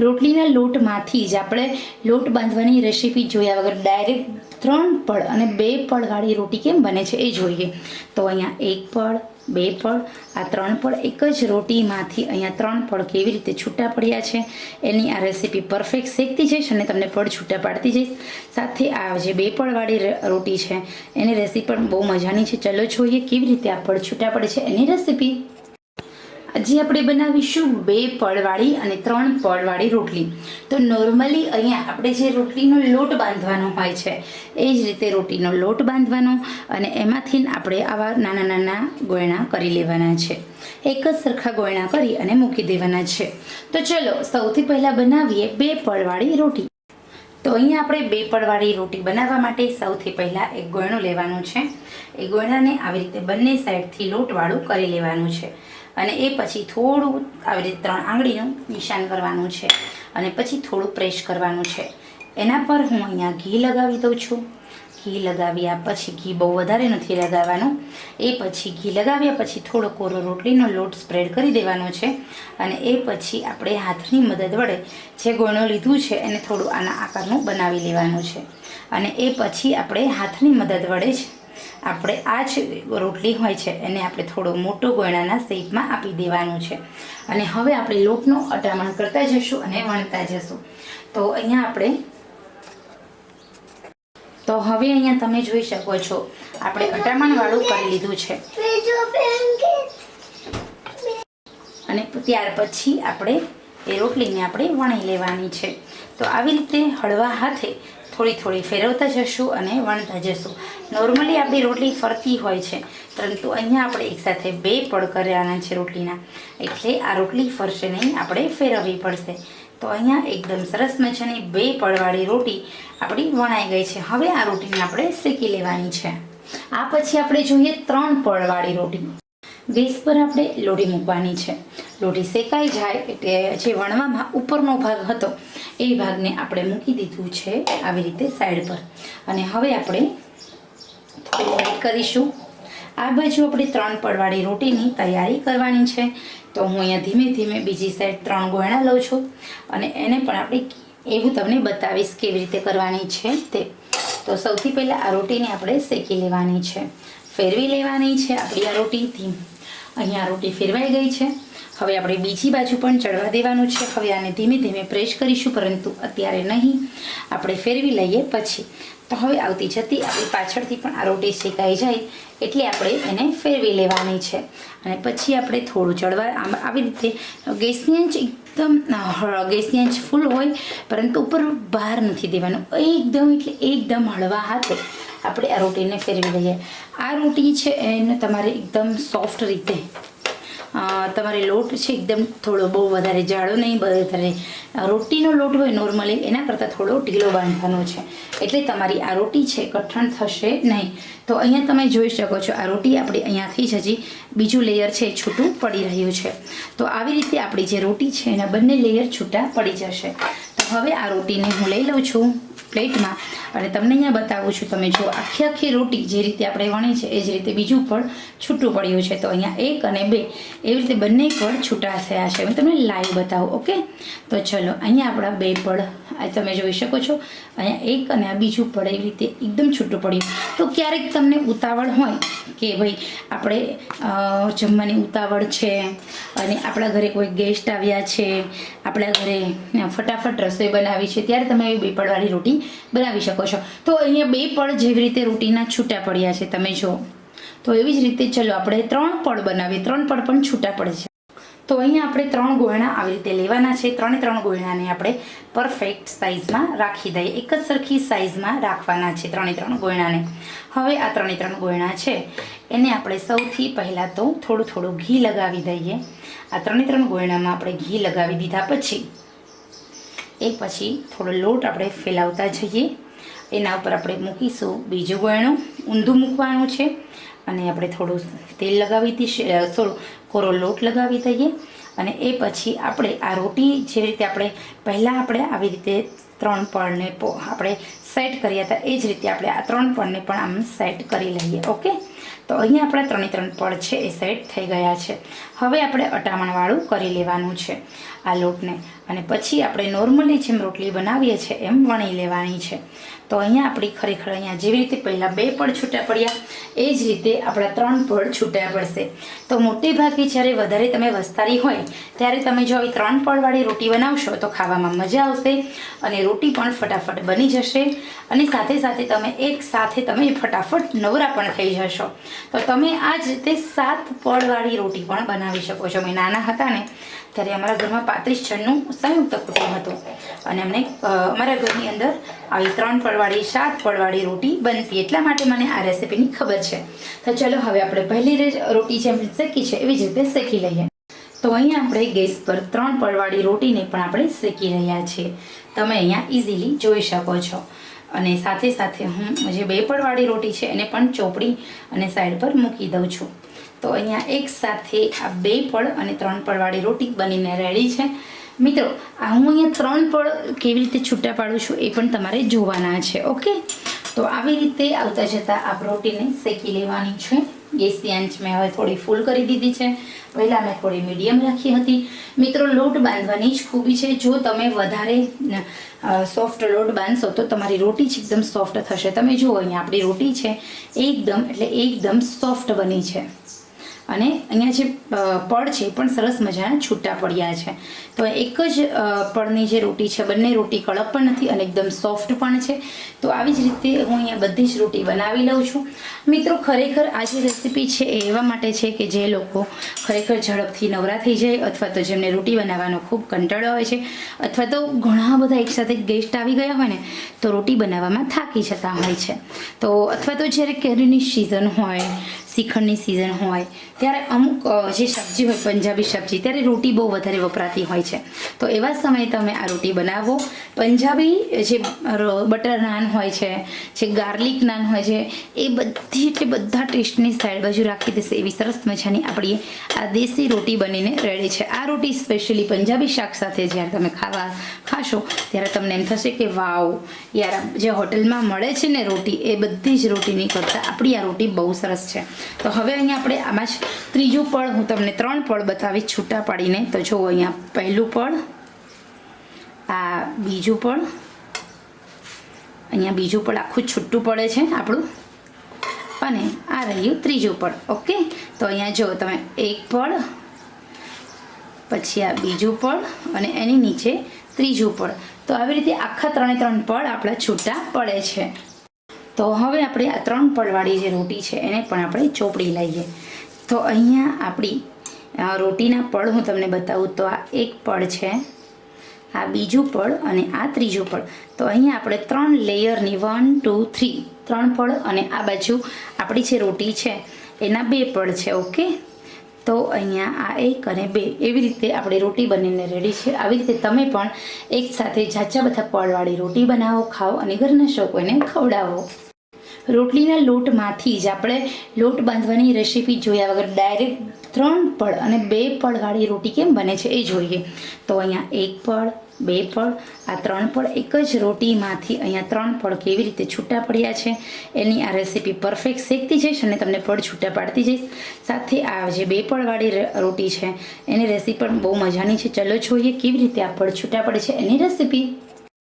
રોટલીના લોટમાંથી જ આપણે લોટ બાંધવાની રેસીપી જોયા વગર ડાયરેક્ટ 3 પળ અને 2 પળવાળી રોટી કેમ બને છે એ જોઈએ. તો અહીંયા 1 પળ, 2 પળ, આ 3 પળ, એક જ રોટીમાંથી અહીંયા 3 પળ કેવી રીતે છૂટા પડ્યા છે એની આ રેસીપી પરફેક્ટ શીખતી જઈશ અને તમને પળ છૂટા પાડતી જઈશ. સાથે આ જે 2 પળવાળી રોટી છે એની રેસીપી પણ બહુ મજાની છે. ચલો જોઈએ કેવી રીતે આ પળ છૂટા પડે છે એની રેસીપી. આજે આપણે બનાવીશું 2 પળવાળી અને 3 પળવાળી રોટલી. તો નોર્મલી અહીંયા આપણે જે રોટલીનો લોટ બાંધવાનો હોય છે એ જ રીતે રોટીનો લોટ બાંધવાનો અને એમાંથી આપણે આવા નાના નાના ગોયણા કરી લેવાના છે. એક જ સરખા ગોયણા કરી અને મૂકી દેવાના છે. તો ચલો સૌથી પહેલાં બનાવીએ 2 પળવાળી રોટી. તો અહીંયા આપણે 2 પળવાળી રોટી બનાવવા માટે સૌથી પહેલાં એક ગોયણું લેવાનું છે. એ ગોયણાને આવી રીતે બંને સાઈડથી લોટવાળું કરી લેવાનું છે અને એ પછી થોડું આવી રીતે 3 આંગળીનું નિશાન કરવાનું છે અને પછી થોડું પ્રેસ કરવાનું છે. એના પર હું અહીંયા ઘી લગાવી દઉં છું. ઘી લગાવ્યા પછી, ઘી બહુ વધારે નથી લગાવવાનું, એ પછી ઘી લગાવ્યા પછી થોડો કોરો રોટલીનો લોટ સ્પ્રેડ કરી દેવાનો છે અને એ પછી આપણે હાથની મદદ વડે જે ગોયણું લીધું છે એને થોડું આના આકારનું બનાવી લેવાનું છે અને એ પછી આપણે હાથની મદદ વડે જ આપણે આ જ રોટલી હોય છે એને આપણે થોડો મોટો ગોયણાના શેપમાં આપી દેવાનું છે અને હવે આપણે લોટનું અટામણ કરતા જઈશું અને વણતા જઈશું. તો હવે અહીંયા તમે જોઈ શકો છો આપણે અટામણવાળું કરી લીધું છે અને ત્યાર પછી આપણે એ રોટલીને આપણે વણી લેવાની છે. તો આવી રીતે હળવા હાથે થોડી થોડી ફેરવતા જશું અને વણતા જશું. નોર્મલી આપણી રોટલી ફરતી હોય છે પરંતુ અહીંયા આપણે એકસાથે 2 પળ કરવાના છે રોટલીના, એટલે આ રોટલી ફરશે નહીં, આપણે ફેરવવી પડશે. તો અહીંયા એકદમ સરસ મજાની 2 પળવાળી રોટી આપણી વણાઈ ગઈ છે. હવે આ રોટીને આપણે શેકી લેવાની છે. આ પછી આપણે જોઈએ 3 પળવાળી રોટી. ગેસ પર આપણે લોઢી મૂકવાની છે. લોઢી શેકાઈ જાય એટલે જે વણવામાં ઉપરનો ભાગ હતો એ ભાગને આપણે મૂકી દીધું છે આવી રીતે સાઈડ પર અને હવે આપણે થોડું વેઇટ કરીશું. આ બાજુ આપણે 3 પળવાળી રોટીની તૈયારી કરવાની છે. તો હું અહીંયા ધીમે ધીમે બીજી સાઈડ 3 ગોયણા લઉં છું અને એને પણ આપણે એવું તમને બતાવીશ કેવી રીતે કરવાની છે તે. તો સૌથી પહેલાં આ રોટીને આપણે શેકી લેવાની છે, ફેરવી લેવાની છે આપણી આ રોટીથી. અહીંયા રોટી ફેરવાઈ ગઈ છે. હવે આપણે બીજી બાજુ પણ ચડવા દેવાનું છે. હવે આને ધીમે ધીમે પ્રેસ કરીશું પરંતુ અત્યારે નહીં, આપણે ફેરવી લઈએ પછી. તો હવે આવતી જતી આપણી પાછળથી પણ આ રોટી શેકાઈ જાય એટલે આપણે એને ફેરવી લેવાની છે અને પછી આપણે થોડું ચડવા આવી રીતે ગેસની આંચ ફૂલ હોય પરંતુ ઉપર બહાર નથી દેવાનું, એકદમ હળવા હાથે આપણે આ રોટીને ફેરવી લઈએ. આ રોટી છે એને તમારે એકદમ સોફ્ટ રીતે તમારે લોટ છે એકદમ થોડો બહુ વધારે જાડો નહીં, વધારે રોટીનો લોટ હોય નોર્મલી એના કરતાં થોડો ઢીલો બાંધવાનો છે એટલે તમારી આ રોટી છે કઠણ થશે નહીં. તો અહીંયા તમે જોઈ શકો છો આ રોટી આપણી અહીંયાથી જ હજી બીજું લેયર છે છૂટું પડી રહ્યું છે. તો આવી રીતે આપણી જે રોટી છે એના બંને લેયર છૂટા પડી જશે. તો હવે આ રોટીને હું લઈ લઉં છું પ્લેટમાં અને તમને અહીંયા બતાવું છું. તમે જો આખી રોટી જે રીતે આપણે વણી છે એ જ રીતે બીજું પળ છૂટું પડ્યું છે. તો અહીંયા 1 અને 2 એવી રીતે બંને પળ છૂટા થયા છે. હું તમને લાઈવ બતાવું. ઓકે, તો ચલો અહીંયા આપણા 2 પળ તમે જોઈ શકો છો. અહીંયા 1 અને આ બીજું પળ એવી રીતે એકદમ છૂટું પડ્યું. તો ક્યારેક તમને ઉતાવળ હોય કે ભાઈ આપણે જમવાની ઉતાવળ છે અને આપણા ઘરે કોઈ ગેસ્ટ આવ્યા છે, આપણા ઘરે ફટાફટ રસોઈ બનાવી છે, ત્યારે તમે એવી 2 પળવાળી રોટી બનાવી શકો છો. તો અહીંયા 2 પળ જેવી રીતે રોટીના છૂટા પડ્યા છે તમે જુઓ. તો એવી જ રીતે ચલો આપણે 3 પળ બનાવીએ. 3 પળ પણ છૂટા પડે છે. તો અહીંયા આપણે 3 ગોયણા આવી રીતે લેવાના છે. 3 ગોયણાને આપણે પરફેક્ટ સાઇઝમાં રાખી દઈએ. એક જ સરખી સાઇઝમાં રાખવાના છે 3 ગોયણાને. હવે આ 3 ગોયણા છે એને આપણે સૌથી પહેલાં તો થોડું ઘી લગાવી દઈએ. આ 3 ગોયણામાં આપણે ઘી લગાવી દીધા પછી થોડો લોટ આપણે ફેલાવતા જઈએ. એના ઉપર આપણે મૂકીશું બીજું ગોયણું, ઊંધું મૂકવાનું છે અને આપણે થોડું તેલ લગાવી દઈએ, કોરો લોટ લગાવી દઈએ અને એ પછી આપણે આ રોટી જે રીતે આપણે પહેલાં આપણે આવી રીતે 3 પળને આપણે સેટ કર્યા હતા એ જ રીતે આપણે આ 3 પળને પણ આમ સેટ કરી લઈએ. ઓકે, તો અહીંયા આપણા 3 પળ છે એ સેટ થઈ ગયા છે. હવે આપણે અટામણવાળું કરી લેવાનું છે આ લોટને, અને પછી આપણે નોર્મલી જેમ રોટલી બનાવીએ છીએ એમ વણી લેવાની છે. તો અહીંયા આપણી ખરેખર અહીંયા જેવી રીતે પહેલાં 2 પડ છૂટા પડ્યા એ જ રીતે આપણા 3 પડ છૂટા પડશે. તો મોટે ભાગે જ્યારે વધારે તમે વસ્તારી હોય ત્યારે તમે જો આવી 3 પડવાળી રોટી બનાવશો તો ખાવામાં મજા આવશે અને રોટી પણ ફટાફટ બની જશે, અને સાથે સાથે તમે એક સાથે તમે ફટાફટ નવરા પણ થઈ જશો. તો તમે આ જ રીતે 7 પડવાળી રોટી પણ બનાવી શકો છો. મેં નાના હતા ને ત્યારે અમારા ઘરમાં 35 જણનું સંયુક્ત કુટુંબ હતું અને અમને અમારા ઘરની અંદર આવી 3 પડવાળી 7 પડવાળી રોટી બનતી, એટલા માટે મને આ રેસીપીની ખબર છે. તો ચલો હવે આપણે પહેલી રોટી જેમ શેકી છે એવી જ રીતે શેકી લઈએ. તો અહીંયા આપણે ગેસ પર 3 પડવાળી રોટીને પણ આપણે શેકી રહ્યા છીએ, તમે અહીંયા ઇઝીલી જોઈ શકો છો. અને સાથે સાથે હું જે 2 પડવાળી રોટી છે એને પણ ચોપડી અને સાઈડ પર મૂકી દઉં છું. તો અહીંયા એક સાથે આ 2 પડ અને 3 પડવાળી રોટી બનીને રેડી છે. મિત્રો હું અહીંયા 3 પડ કેવી રીતે છૂટા પાડું છું એ પણ તમારે જોવાના છે. ઓકે, તો આવી રીતે આવતા જતાં આ રોટીને શેકી લેવાની છે. ગેસની આંચ મેં હવે થોડી ફૂલ કરી દીધી છે, પહેલાં મેં થોડી મીડિયમ રાખી હતી. મિત્રો લોટ બાંધવાની જ ખૂબી છે, જો તમે વધારે સોફ્ટ લોટ બાંધશો તો તમારી રોટી જ એકદમ સોફ્ટ થશે. તમે જુઓ અહીંયા આપણી રોટી છે એકદમ સોફ્ટ બની છે, અને અહીંયા જે પડ છે એ પણ સરસ મજાના છૂટા પડ્યા છે. તો એક જ પડની જે રોટી છે બંને રોટી કડક પણ નથી અને એકદમ સોફ્ટ પણ છે. તો આવી જ રીતે હું અહીંયા બધી જ રોટી બનાવી લઉં છું. મિત્રો ખરેખર આ જે રેસીપી છે એ એવા માટે છે કે જે લોકો ખરેખર ઝડપથી નવરા થઈ જાય, અથવા તો જેમને રોટી બનાવવાનો ખૂબ કંટાળો હોય છે, અથવા તો ઘણા બધા એકસાથે ગેસ્ટ આવી ગયા હોય ને તો રોટી બનાવવામાં થાકી જતા હોય છે. તો અથવા તો જ્યારે કેરીની સિઝન હોય, શ્રીખંડની સિઝન હોય ત્યારે અમુક જે સબ્જી હોય પંજાબી સબ્જી ત્યારે રોટી બહુ વધારે વપરાતી હોય છે. તો એવા સમયે તમે આ રોટી બનાવો. પંજાબી જે બટર નાન હોય છે, જે ગાર્લિક નાન હોય છે, એ બધી એટલે બધા ટેસ્ટની સાઈડ બાજુ રાખી દેશે એવી સરસ મજાની આપણી આ દેશી રોટી બનીને રેડી છે. આ રોટી સ્પેશિયલી પંજાબી શાક સાથે જ્યારે તમે ખાશો ત્યારે તમને એમ થશે કે વાવ યાર, જે હોટલમાં મળે છે ને રોટી એ બધી જ રોટીની કરતાં આપણી આ રોટી બહુ સરસ છે. તો હવે અહીંયા આપણે આમાં જ ત્રીજું પડ હું તમને 3 પડ બતાવી છૂટા પાડીને. તો જુઓ અહીંયા પહેલું પડ, આ બીજું પડ, અહીંયા બીજું પડ આખું છૂટું પડે છે આપણું, અને આ રહ્યું ત્રીજું પડ. ઓકે, તો અહીંયા જો તમે એક પડ, પછી આ બીજું પડ અને એની નીચે ત્રીજું પડ. તો આવી રીતે આખા 3 પડ આપણા છૂટા પડે છે. તો હવે આપણે આ 3 પડવાળી જે રોટી છે એને પણ આપણે ચોપડી લઈએ. તો અહીંયા આપણી રોટીના પડ હું તમને બતાવું તો આ એક પડ છે, આ બીજું પડ અને આ ત્રીજું પડ. તો અહીંયા આપણે 3 લેયરની 1 2 3 પડ, અને આ બાજુ આપણી જે રોટી છે એના 2 પડ છે. ઓકે, તો અહીંયા આ 1 અને 2 એવી રીતે આપણી રોટી બનીને રેડી છે. આવી રીતે તમે પણ એક સાથે જાજા બધા પડવાળી રોટી બનાવો, ખાઓ અને ઘરના સૌ કોઈને ખવડાવો. રોટલીના લોટમાંથી જ આપણે લોટ બાંધવાની રેસીપી જોયા વગર ડાયરેક્ટ 3 પડ અને 2 પડવાળી રોટી કેમ બને છે એ જોઈએ. તો અહીંયા 1 પડ, 2 પડ, આ 3 પડ, એક જ રોટીમાંથી અહીંયા 3 પડ કેવી રીતે છૂટા પડ્યા છે એની આ રેસીપી પરફેક્ટ શેકતી જઈશ અને તમને પડ છૂટા પાડતી જઈશ. સાથે આ જે 2 પડવાળી રોટી છે એની રેસીપી પણ બહુ મજાની છે. ચલો જોઈએ કેવી રીતે આ પડ છૂટા પડે છે એની રેસીપી.